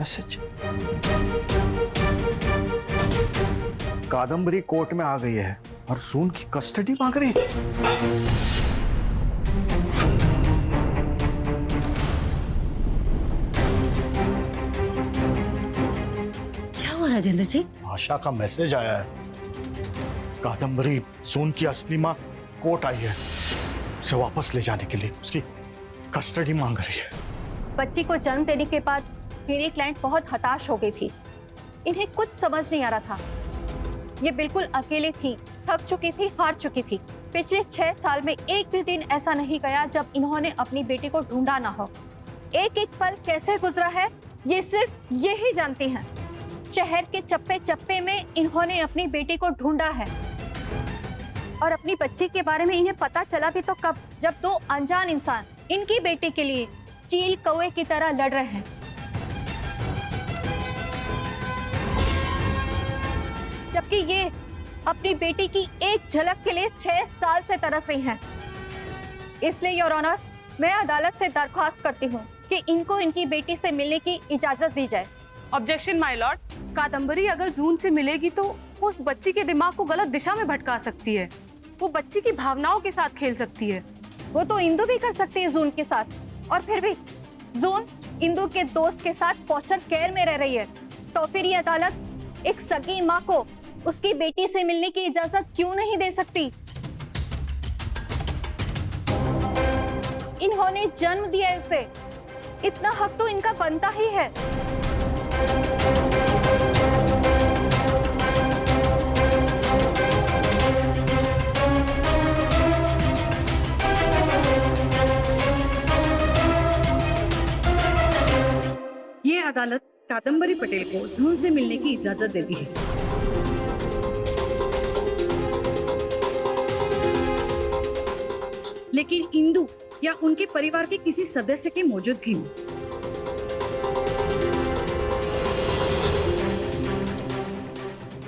Message. Kadambari court में आ गई है और जून की कस्टडी मांग रही है। क्या हुआ राजेंद्र जी? आशा का मैसेज आया है। कादम्बरी जून की असली मां कोर्ट आई है, उसे वापस ले जाने के लिए उसकी कस्टडी मांग रही है। बच्ची को जन्म देने के बाद मेरी क्लाइंट बहुत हताश हो गई थी। इन्हें कुछ समझ नहीं आ रहा था। ये बिल्कुल अकेले थी, थक चुकी थी, हार चुकी थी। पिछले 6 साल में एक भी दिन ऐसा नहीं गया जब इन्होंने अपनी बेटी को ढूंढा ना हो। एक एक पल कैसे गुजरा है ये सिर्फ ये ही जानती हैं। शहर के चप्पे चप्पे में इन्होंने अपनी बेटी को ढूंढा है। और अपनी बच्ची के बारे में इन्हें पता चला भी तो कब, जब 2 अनजान इंसान इनकी बेटी के लिए चील कौवे की तरह लड़ रहे हैं। जबकि ये अपनी बेटी की एक झलक के लिए 6 साल से तरस रही हैं। इसलिए योर ऑनर, मैं अदालत से दरख्वास्त करती हूँ कि इनको इनकी बेटी से मिलने की इजाजत दी जाए। Objection my Lord. कादम्बरी अगर जून से मिलेगी तो वो उस बच्ची के दिमाग को गलत दिशा में भटका सकती है। वो बच्ची की भावनाओं के साथ खेल सकती है। वो तो इंदु भी कर सकती है जून के साथ, और फिर भी जून इंदु के दोस्त के साथ फॉस्टर केयर में रह रही है। तो फिर ये अदालत एक सगी माँ को उसकी बेटी से मिलने की इजाजत क्यों नहीं दे सकती? इन्होंने जन्म दिया है उसे, इतना हक तो इनका बनता ही है। ये अदालत कादम्बरी पटेल को जून से मिलने की इजाजत देती है। लेकिन इंदु या उनके परिवार के किसी सदस्य की मौजूदगी में।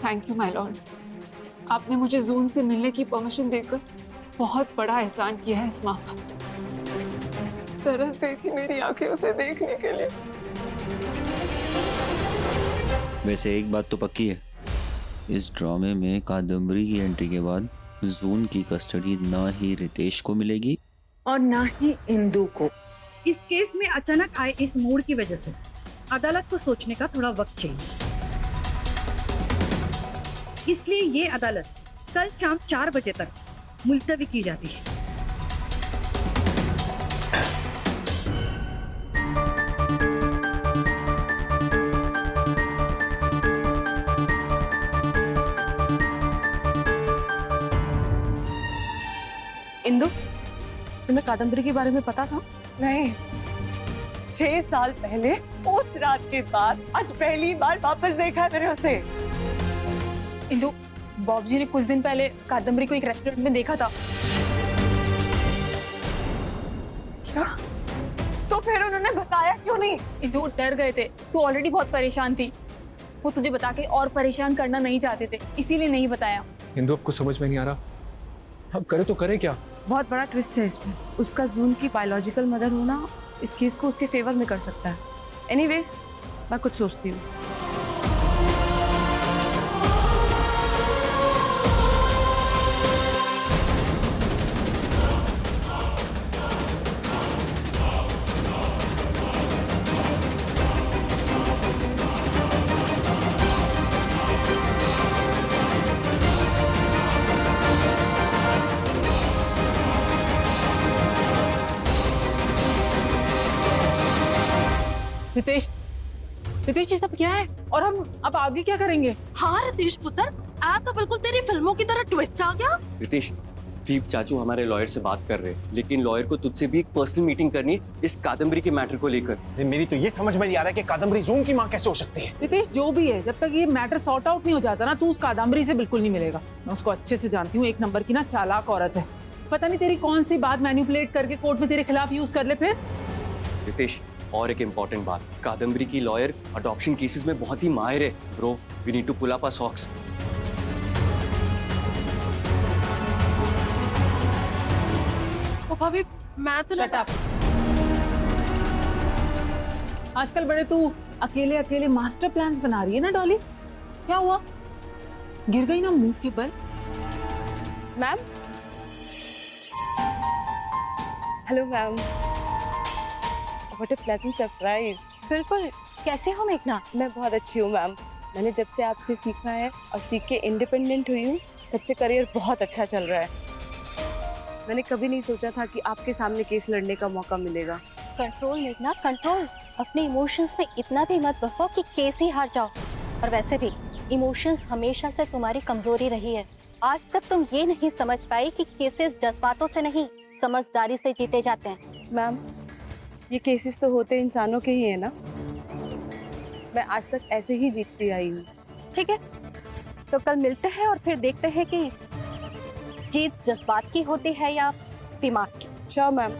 Thank you my Lord. आपने मुझे जून से मिलने की परमिशन देकर बहुत बड़ा एहसान किया है इस माँ पर। तरस गई थी मेरी आंखें उसे देखने के लिए। वैसे एक बात तो पक्की है, इस ड्रामे में कादम्बरी की एंट्री के बाद जून की कस्टडी ना ही रितेश को मिलेगी और ना ही इंदु को। इस केस में अचानक आए इस मोड़ की वजह से अदालत को सोचने का थोड़ा वक्त चाहिए। इसलिए ये अदालत कल शाम 4 बजे तक मुलतवी की जाती है। इंदु, तुम्हें कादम्बरी के बारे में पता था? नहीं, 6 साल पहले उस रात के बाद आज पहली बार वापस देखा है मैंने उसे। इंदु, बॉब जी ने कुछ दिन पहले कादम्बरी को एक रेस्टोरेंट में देखा था। क्या? तो फिर उन्होंने बताया क्यों नहीं? इंदु, डर गए थे। तू ऑलरेडी बहुत परेशान थी। वो तुझे बता के और परेशान करना नहीं चाहते थे, इसीलिए नहीं बताया। इंदु, आपको समझ में नहीं आ रहा, अब करे तो करे क्या? बहुत बड़ा ट्विस्ट है इसमें। उसका जून की बायोलॉजिकल मदर होना इस केस को उसके फेवर में कर सकता है। एनीवेज, मैं कुछ सोचती हूँ। रितेश, रितेश ये सब क्या है और हम अब आगे क्या करेंगे? हाँ रितेश पुत्र, आ तो बिल्कुल तेरी फिल्मों की तरह ट्विस्ट आ गया। रितेश, दीप चाचू हमारे लॉयर से बात कर रहे हैं, लेकिन लॉयर को तुझसे भी एक पर्सनल मीटिंग करनी है इस कादम्बरी के मैटर को लेकर। मेरी तो ये समझ में नहीं आ रहा है कि कादम्बरी जून की मां कैसे हो सकती है। रितेश, जो भी है, जब तक ये मैटर सॉर्ट आउट नहीं हो जाता ना, तू उस कादम्बरी से बिल्कुल नहीं मिलेगा। मैं उसको अच्छे से जानती हूँ, एक नंबर की ना चालाक औरत है। पता नहीं तेरी कौन सी बात मैनिपुलेट करके कोर्ट में तेरे खिलाफ यूज कर ले फिर। रितेश, और एक इम्पोर्टेंट बात, कादम्बरी की लॉयर अडॉप्शन केसेस में बहुत ही माहिर है। Bro, we need to pull up our socks. भाभी, मैं तो शट अप। आजकल बड़े तू अकेले अकेले मास्टर प्लान्स बना रही है ना डॉली? क्या हुआ? गिर गई ना मुंह के बल? Ma'am, hello ma'am, what a pleasant surprise. बिल्कुल। कैसे हो मेघना? मैं बहुत अच्छी हूँ मैम। मैंने जब से आपसे सीखा है और सीख के इंडिपेंडेंट हुई हूँ, तब से करियर बहुत अच्छा चल रहा है। मैंने कभी नहीं सोचा था कि आपके सामने केस लड़ने का मौका मिलेगा। कंट्रोल मेघना, कंट्रोल। अपने इमोशंस में इतना भी मत बहो कि केस ही हार जाओ। और वैसे भी इमोशंस हमेशा से तुम्हारी कमजोरी रही है। आज तक तुम ये नहीं समझ पाई कि केसेस जज्बातों से नहीं, समझदारी से जीते जाते हैं। मैम, ये केसेस तो होते इंसानों के ही है ना। मैं आज तक ऐसे ही जीतती आई हूँ। ठीक है, तो कल मिलते हैं और फिर देखते हैं कि जीत जज्बात की होती है या दिमाग की। Sure ma'am.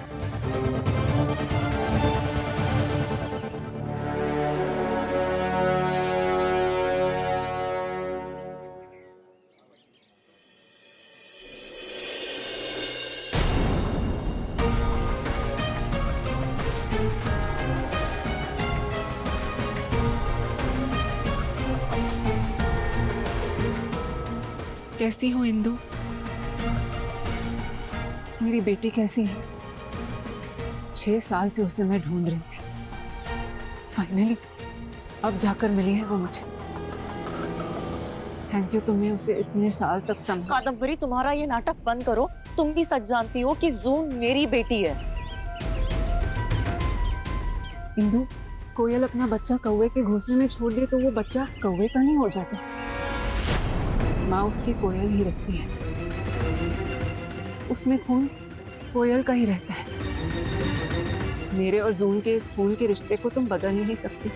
कैसी हो इंदु? मेरी बेटी कैसी है? 6 साल से उसे मैं ढूंढ रही थी। फाइनली अब जाकर मिली है वो मुझे। थैंक यू, तुमने उसे इतने साल तक समझा। कादम्बरी, तुम्हारा ये नाटक बंद करो। तुम भी सच जानती हो कि जून मेरी बेटी है। इंदु, कोयल अपना बच्चा कौवे के घोंसले में छोड़ दे तो वो बच्चा कौवे का नहीं हो जाता। माँ उसकी कोयल ही रखती है, उसमें खून कोयल का ही रहता है। मेरे और जून के इस खून के रिश्ते को तुम बदल नहीं सकती।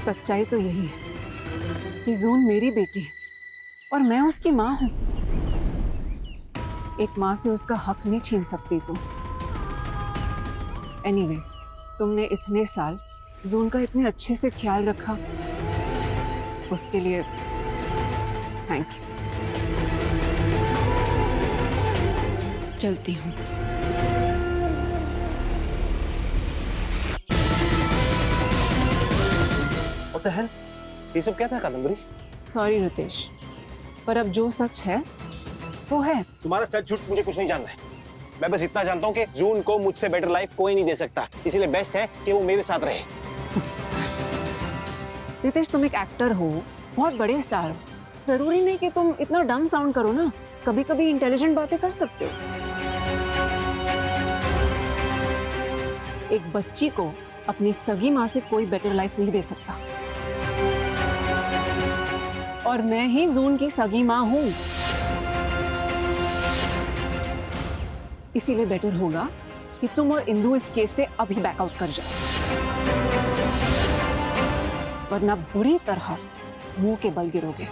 सच्चाई तो यही है कि जून मेरी बेटी है और मैं उसकी माँ हूं। एक माँ से उसका हक नहीं छीन सकती तुम। एनीवेज, तुमने इतने साल जून का इतने अच्छे से ख्याल रखा, उसके लिए थैंक यू। चलती हूँ। What the hell? ये सब क्या था कादम्बरी? सॉरी रितेश, पर अब जो सच है वो है। तुम्हारा सच झूठ मुझे कुछ नहीं जानना है। मैं बस इतना जानता हूँ कि जून को मुझसे बेटर लाइफ कोई नहीं दे सकता, इसीलिए बेस्ट है कि वो मेरे साथ रहे। रितेश, तुम एक एक्टर हो, बहुत बड़े स्टार हो, जरूरी नहीं कि तुम इतना डम साउंड करो ना। कभी कभी इंटेलिजेंट बातें कर सकते हो। एक बच्ची को अपनी सगी माँ से कोई बेटर लाइफ नहीं दे सकता, और मैं ही जून की सगी माँ हूं। इसीलिए बेटर होगा कि तुम और इंदु इस केस से अभी बैकआउट कर जाओ, वरना बुरी तरह मुंह के बल गिरोगे।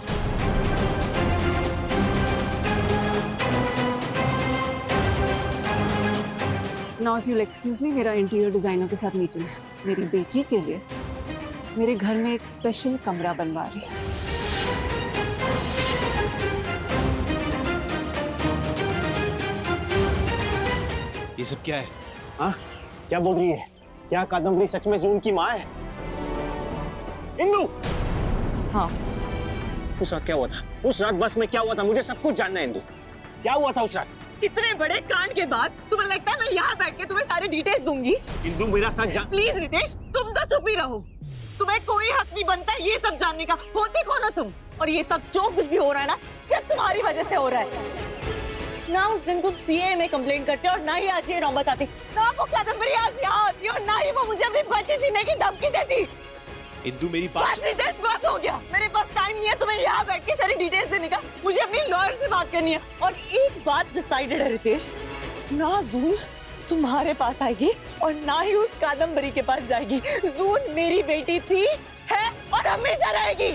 Now if you excuse me, मेरा इंटीरियर डिजाइनर के साथ मीटिंग है। मेरी बेटी के लिए मेरे घर में एक स्पेशल कमरा बनवा रही है। ये सब क्या है? हाँ, क्या बोल रही है? क्या कादम्बरी सच में जून की माँ है? इंदु! हाँ। उस रात क्या हुआ था? उस रात बस में क्या हुआ था? मुझे सब कुछ जानना है इंदु। क्या हुआ था उस रात? इतने बड़े कांड के बाद तुम्हें लगता है मैं यहाँ बैठ के तुम्हें सारी डिटेल दूंगी? इंदु, मेरा सच जान। प्लीज रितेश, तुम तो चुप ही रहो। तुम्हें कोई हक नहीं बनता ये सब जानने का। होती कौन हो तुम? और ये सब जो कुछ भी हो रहा है ना, सिर्फ तुम्हारी वजह से हो रहा है। ना उस दिन तुम सीए में कंप्लेंट करते और ना ही आज ये नौबत आती। ना वो कादम्बरी आज यहाँ आती और ना ही वो मुझे अपनी बच्ची छीनने की धमकी देती। इंदु, मेरी बात। बस रितेश, बस हो गया। मेरे पास टाइम नहीं है तुम्हें यहाँ बैठ के सारी डिटेल्स देने का। मुझे अपनी लॉयर से बात करनी है। और एक बात डिसाइडेड है रितेश, ना जून तुम्हारे पास आएगी और ना ही उस कादम्बरी के पास जाएगी। जून मेरी बेटी थी, है और हमेशा रहेगी।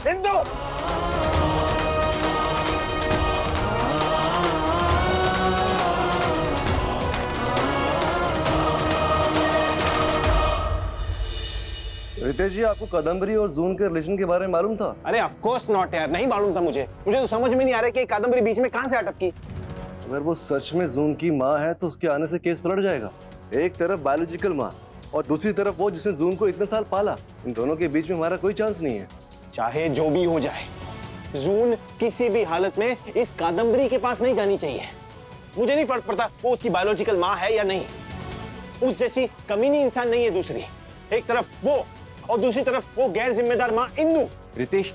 इंदु! रितेश जी, आपको कादम्बरी और जून के रिलेशन के बारे में मालूम था? अरे ऑफ कोर्स नॉट यार, नहीं मालूम था मुझे तो समझ में नहीं आ रहा कि कादम्बरी बीच में कहां से अटकी। अगर वो सच में जून की माँ है तो उसके आने से केस पलट जाएगा। एक तरफ बायोलॉजिकल माँ और दूसरी तरफ वो जिसने जून को इतने साल पाला। इन दोनों के बीच में हमारा कोई चांस नहीं है। चाहे जो भी हो जाए, जून किसी भी हालत में इस कादम्बरी के पास नहीं जानी चाहिए। मुझे नहीं फर्क पड़ता वो उसकी बायोलॉजिकल माँ है या नहीं, उस जैसी कमीनी इंसान नहीं है दूसरी। एक तरफ वो और दूसरी तरफ वो गैर जिम्मेदार माँ इंदु। रितेश,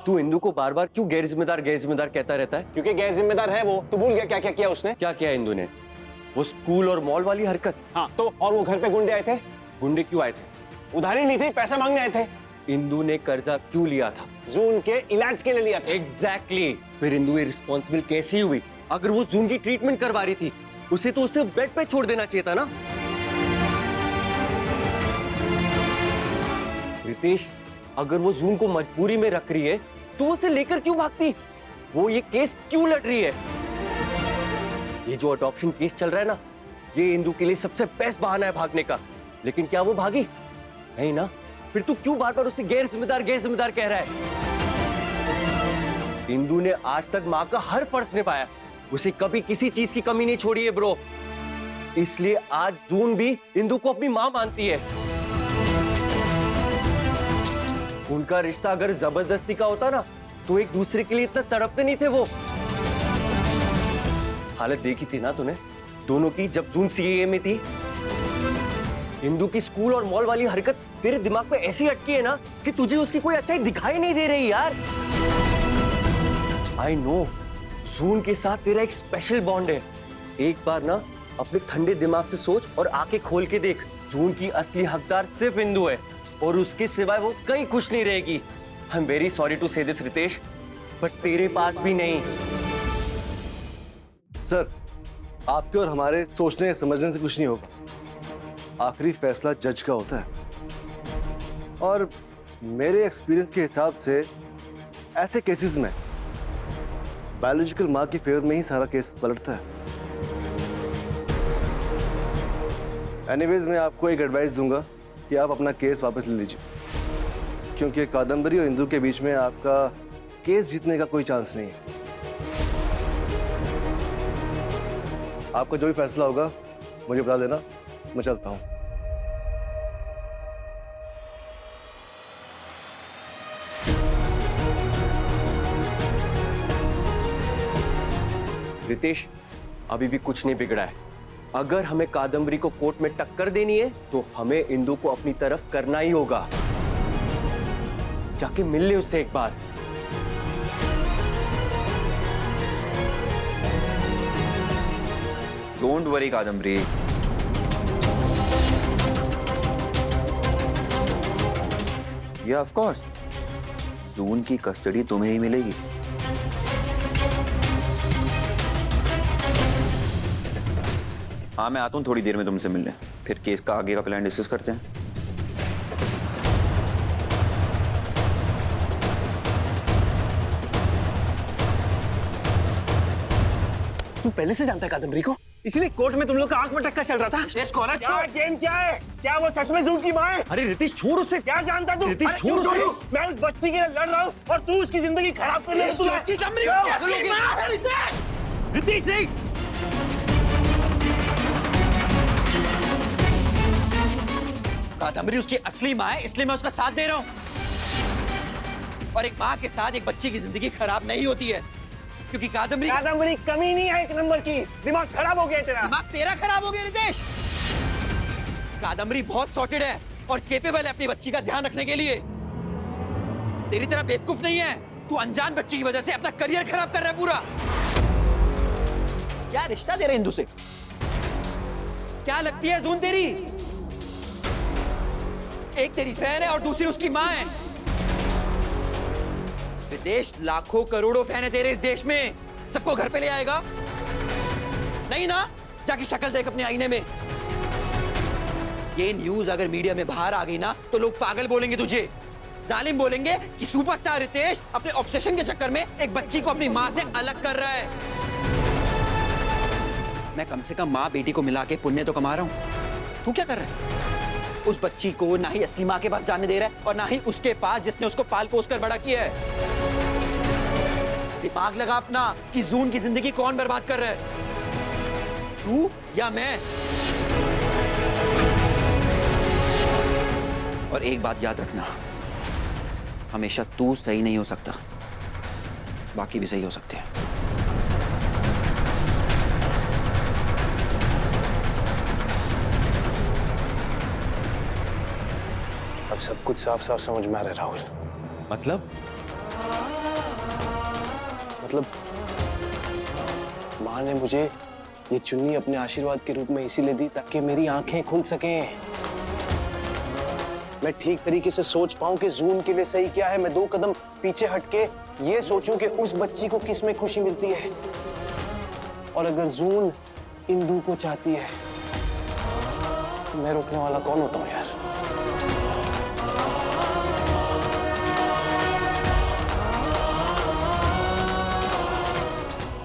तू इंदु को बार बार क्यों गैर जिम्मेदार कहता रहता है? क्योंकि गैर जिम्मेदार है वो। तू भूल गया क्या क्या किया उसने? क्या किया इंदु ने? वो स्कूल और मॉल वाली हरकत। हाँ तो, और वो घर पे गुंडे आए थे। गुंडे क्यों आए थे? उधारी ली थी, पैसा मांगने आए थे। इंदु ने कर्जा क्यों लिया था? जून के इलाज के लिए लिया था। एग्जैक्टली। फिर इंदु रिस्पॉन्सिबल कैसी हुई? अगर वो जून की ट्रीटमेंट करवा रही थी, उसे तो उसे बेड पे छोड़ देना चाहिए था ना। रितेश, अगर वो जून को मजबूरी में रख रही है तो उसे लेकर क्यों भागती? वो ये केस क्यों लड़ रही है? ये जो अडॉप्शन केस चल रहा है ना, ये इंदु के लिए सबसे बेस्ट बहाना है भागने का। लेकिन क्या वो भागी? नहीं ना। फिर तू क्यों बार बार उसे गैर जिम्मेदार कह रहा है? इंदु ने आज तक माँ का हर फर्ज निभाया, उसे कभी किसी चीज की कमी नहीं छोड़ी है ब्रो। इसलिए आज जून भी इंदु को अपनी माँ मानती है। उनका रिश्ता अगर जबरदस्ती का होता ना तो एक दूसरे के लिए इतना तड़पते नहीं थे वो। हालत देखी थी ना तूने दोनों की जब जून सीएए में थी। इंदु की स्कूल और मॉल वाली हरकत तेरे दिमाग पे ऐसी अटकी है ना कि तुझे उसकी कोई अच्छाई दिखाई नहीं दे रही यार। आई नो जून के साथ तेरा एक स्पेशल बॉन्ड है। एक बार ना अपने ठंडे दिमाग से सोच और आंखें खोल के देख। जून की असली हकदार सिर्फ इंदु है और उसके सिवाय वो कहीं खुश नहीं रहेगी। I am very sorry to say this Ritesh, but तेरे पास भी नहीं। सर, आपके और हमारे सोचने समझने से कुछ नहीं होगा। आखिरी फैसला जज का होता है और मेरे एक्सपीरियंस के हिसाब से ऐसे केसेस में बायोलॉजिकल माँ की फेवर में ही सारा केस पलटता है। एनीवेज, मैं आपको एक एडवाइस दूंगा कि आप अपना केस वापस ले लीजिए, क्योंकि कादम्बरी और इंदु के बीच में आपका केस जीतने का कोई चांस नहीं है। आपका जो भी फैसला होगा मुझे बता देना, मैं चलता हूं। रितेश, अभी भी कुछ नहीं बिगड़ा है। अगर हमें कादम्बरी को कोर्ट में टक्कर देनी है तो हमें इंदु को अपनी तरफ करना ही होगा। जाके मिल ले उससे एक बार। डोंट वरी कादम्बरी, या ऑफ कोर्स जून की कस्टडी तुम्हें ही मिलेगी। हाँ, मैं आता हूँ थोड़ी देर में तुमसे मिलने, फिर केस का आगे का प्लान डिस्कस करते हैं। तू पहले से जानता है कादम्बरी को, इसीलिए कोर्ट में तुम लोग का आंख में टक्का चल रहा था। क्या गेम क्या है? क्या वो सच में जून की माँ है? अरे रितेश छोड़ उसे। क्या जानता तू? रितेश छोड़ उसे। मैं उस बच्ची के लिए लड़ रहा हूँ और तू उसकी जिंदगी खराब कर रहा है। रितेश नहीं। कादम्बरी उसकी असली माँ है, इसलिए मैं उसका साथ दे रहा हूँ। और एक माँ के साथ एक बच्चे की जिंदगी खराब नहीं होती है, क्योंकि कादम्बरी कमी नहीं है एक नंबर की। दिमाग खराब हो गया तेरा। दिमाग तेरा खराब हो गया रितेश। कादम्बरी बहुत सॉर्टेड है और केपेबल है अपनी बच्ची का ध्यान रखने के लिए। तेरी तरह बेवकूफ नहीं है। तू अनजान बच्ची की वजह से अपना करियर खराब कर रहा है पूरा। क्या रिश्ता दे रहे हिंदू से? क्या लगती है जून तेरी? एक तेरी फैन है और दूसरी उसकी माँ है। विदेश लाखों करोड़ों फैन है तेरे इस देश में। सबको घर पे ले आएगा? नहीं ना? जाके शक्ल देख अपने आईने में। ये न्यूज अगर मीडिया में बाहर आ गई ना तो लोग पागल बोलेंगे तुझे, जालिम बोलेंगे कि सुपरस्टार रितेश अपने ऑब्सेशन के चक्कर में एक बच्ची को अपनी माँ से अलग कर रहा है। मैं कम से कम माँ बेटी को मिला के पुण्य तो कमा रहा हूँ। तू क्या कर रहा है? उस बच्ची को ना ही असली माँ के पास जाने दे रहा है और ना ही उसके पास जिसने उसको पाल पोस कर बड़ा किया है। दिमाग लगा अपना कि जून की जिंदगी कौन बर्बाद कर रहा है, तू या मैं। और एक बात याद रखना, हमेशा तू सही नहीं हो सकता, बाकी भी सही हो सकते हैं। अब सब कुछ साफ साफ समझ में आ रहा है राहुल। मतलब माँ ने मुझे ये चुन्नी अपने आशीर्वाद के रूप में इसीलिए दी ताकि मेरी आंखें खुल सकें, मैं ठीक तरीके से सोच पाऊं कि जून के लिए सही क्या है। मैं 2 कदम पीछे हटके ये सोचूं कि उस बच्ची को किस में खुशी मिलती है, और अगर जून इंदु को चाहती है तो मैं रोकने वाला कौन होता हूं यार।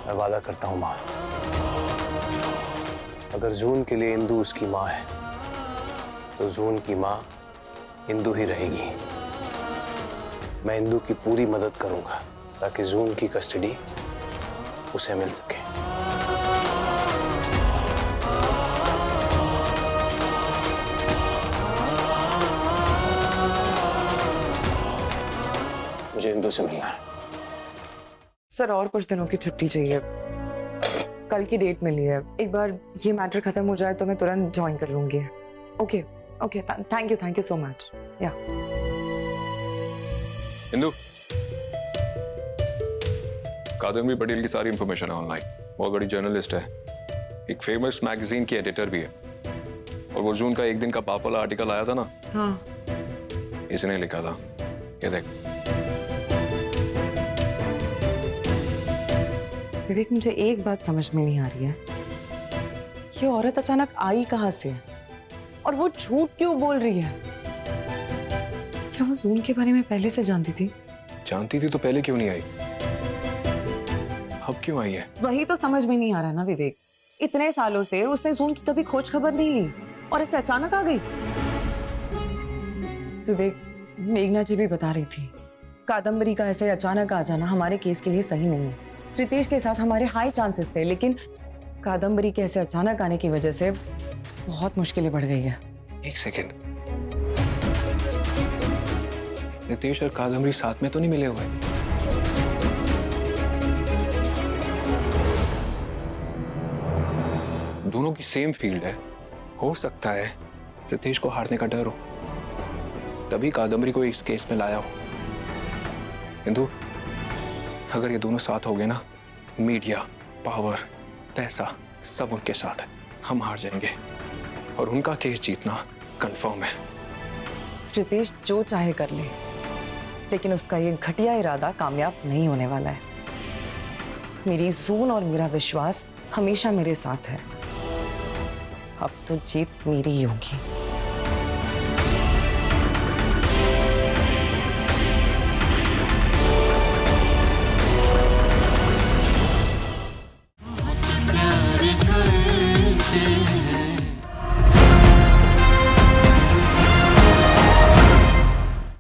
मैं वादा करता हूं माँ, अगर जून के लिए इंदु उसकी माँ है तो जून की माँ इंदु ही रहेगी। मैं इंदु की पूरी मदद करूंगा ताकि जून की कस्टडी उसे मिल सके। मुझे इंदु से मिलना है। सर और कुछ दिनों की छुट्टी चाहिए, कल की डेट मिली है। एक बार ये मैटर खत्म हो जाए तो मैं तुरंत ज्वाइन कर लूंगी। Okay okay, thank you so much. या इंदु, कादम्बरी पटेल की सारी इंफॉर्मेशन है ऑनलाइन। बहुत बड़ी जर्नलिस्ट है, एक फेमस मैगजीन की एडिटर भी है, और वो जून का एक दिन का पाप वाला आर्टिकल आया था ना, हाँ, इसने लिखा था। ये देख। विवेक, मुझे एक बात समझ में नहीं आ रही है, ये औरत अचानक आई कहाँ से है और वो झूठ क्यों बोल रही है? क्या वो जून के बारे में पहले से जानती थी? जानती थी तो पहले क्यों नहीं आई, अब क्यों आई है? वही तो समझ में नहीं आ रहा ना विवेक। इतने सालों से उसने जून की कभी खोज खबर नहीं ली और ऐसे अचानक आ गई। विवेक, मेघना जी भी बता रही थी, कादम्बरी का ऐसे अचानक आ जाना हमारे केस के लिए सही नहीं है। रितेश के साथ हमारे हाई चांसेस थे, लेकिन कादम्बरी के ऐसे अचानक आने की वजह से बहुत मुश्किलें बढ़ गई है। एक सेकेंड, रितेश और कादम्बरी साथ में तो नहीं मिले हुए? दोनों की सेम फील्ड है, हो सकता है रितेश को हारने का डर हो, तभी कादम्बरी को इस केस में लाया हो। इंदु, अगर ये दोनों साथ हो गए ना, मीडिया, पावर, पैसा सब उनके साथ है, हम हार जाएंगे और उनका केस जीतना कंफर्म है। रितेश जो चाहे कर ले, लेकिन उसका ये घटिया इरादा कामयाब नहीं होने वाला है। मेरी जून और मेरा विश्वास हमेशा मेरे साथ है। अब तो जीत मेरी ही होगी।